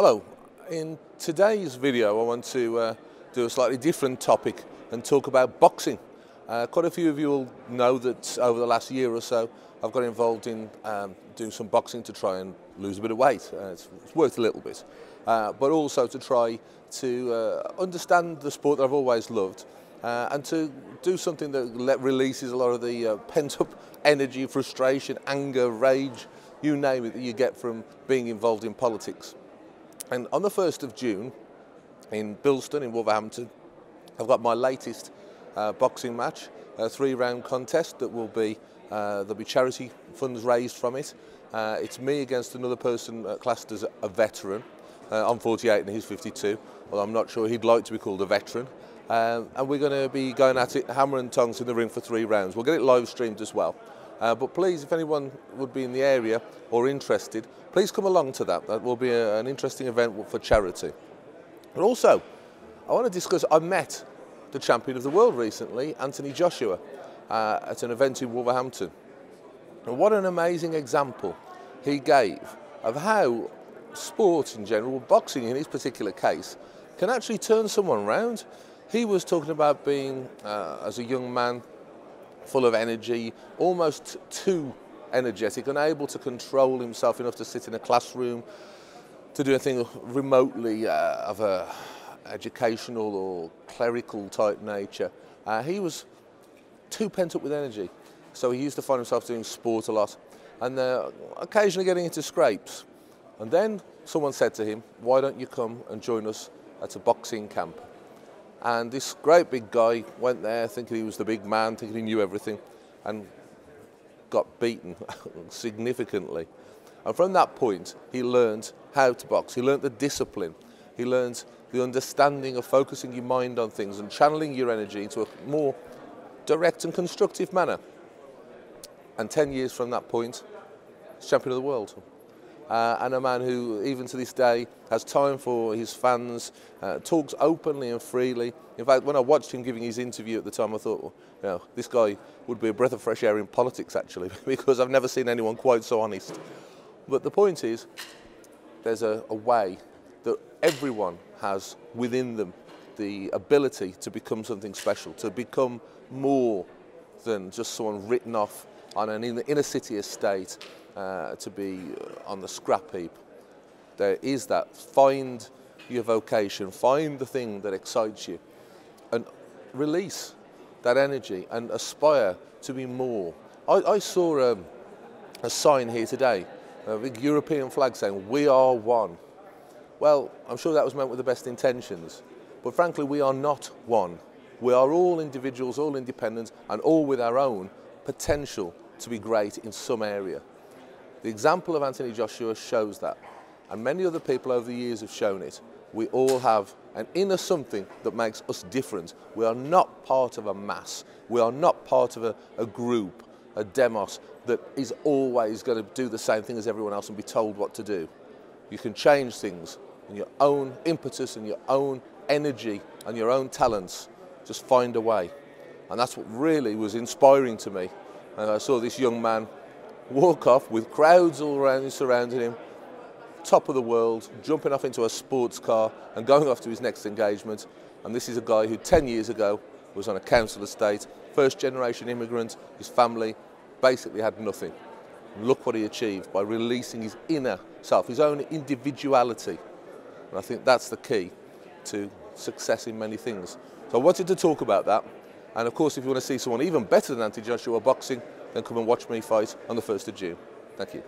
Hello, in today's video I want to do a slightly different topic and talk about boxing. Quite a few of you will know that over the last year or so I've got involved in doing some boxing to try and lose a bit of weight. It's worked a little bit, but also to try to understand the sport that I've always loved and to do something that releases a lot of the pent-up energy, frustration, anger, rage, you name it, that you get from being involved in politics. And on the 1st of June in Bilston in Wolverhampton, I've got my latest boxing match, a 3-round contest that will be, there'll be charity funds raised from it. It's me against another person classed as a veteran. I'm 48 and he's 52, well I'm not sure he'd like to be called a veteran. And we're going to be going at it hammer and tongs in the ring for 3 rounds. We'll get it live streamed as well. But please, if anyone would be in the area or interested, please come along to that. That will be an interesting event for charity. But also, I want to discuss, I met the champion of the world recently, Anthony Joshua, at an event in Wolverhampton. And what an amazing example he gave of how sport in general, boxing in his particular case, can actually turn someone around. He was talking about being, as a young man, full of energy, almost too energetic, unable to control himself enough to sit in a classroom, to do anything remotely of a educational or clerical type nature. He was too pent up with energy, so he used to find himself doing sport a lot and occasionally getting into scrapes. And then someone said to him, why don't you come and join us at a boxing camp? And this great big guy went there thinking he was the big man, thinking he knew everything, and got beaten significantly. And from that point, he learned how to box. He learned the discipline. He learned the understanding of focusing your mind on things and channeling your energy into a more direct and constructive manner. And 10 years from that point, he's champion of the world. And a man who, even to this day, has time for his fans, talks openly and freely. In fact, when I watched him giving his interview at the time, I thought, well, you know, this guy would be a breath of fresh air in politics, actually, because I've never seen anyone quite so honest. But the point is, there's a way that everyone has within them the ability to become something special, to become more than just someone written off on an inner city estate, to be on the scrap heap. There is that. Find your vocation, find the thing that excites you and release that energy and aspire to be more. I saw a sign here today, a big European flag saying, "We are one." Well, I'm sure that was meant with the best intentions, but frankly we are not one. We are all individuals, all independent, and all with our own potential to be great in some area. The example of Anthony Joshua shows that, and many other people over the years have shown it. We all have an inner something that makes us different. We are not part of a mass. We are not part of a group, a demos, that is always going to do the same thing as everyone else and be told what to do. You can change things in your own impetus and your own energy and your own talents. Just find a way. And that's what really was inspiring to me. And I saw this young man walk off with crowds all around him, surrounding him, top of the world, jumping off into a sports car and going off to his next engagement. And this is a guy who 10 years ago was on a council estate, first generation immigrant, his family basically had nothing. And look what he achieved by releasing his inner self, his own individuality. And I think that's the key to success in many things. So I wanted to talk about that. And of course, if you want to see someone even better than Anthony Joshua boxing, then come and watch me fight on the 1st of June. Thank you.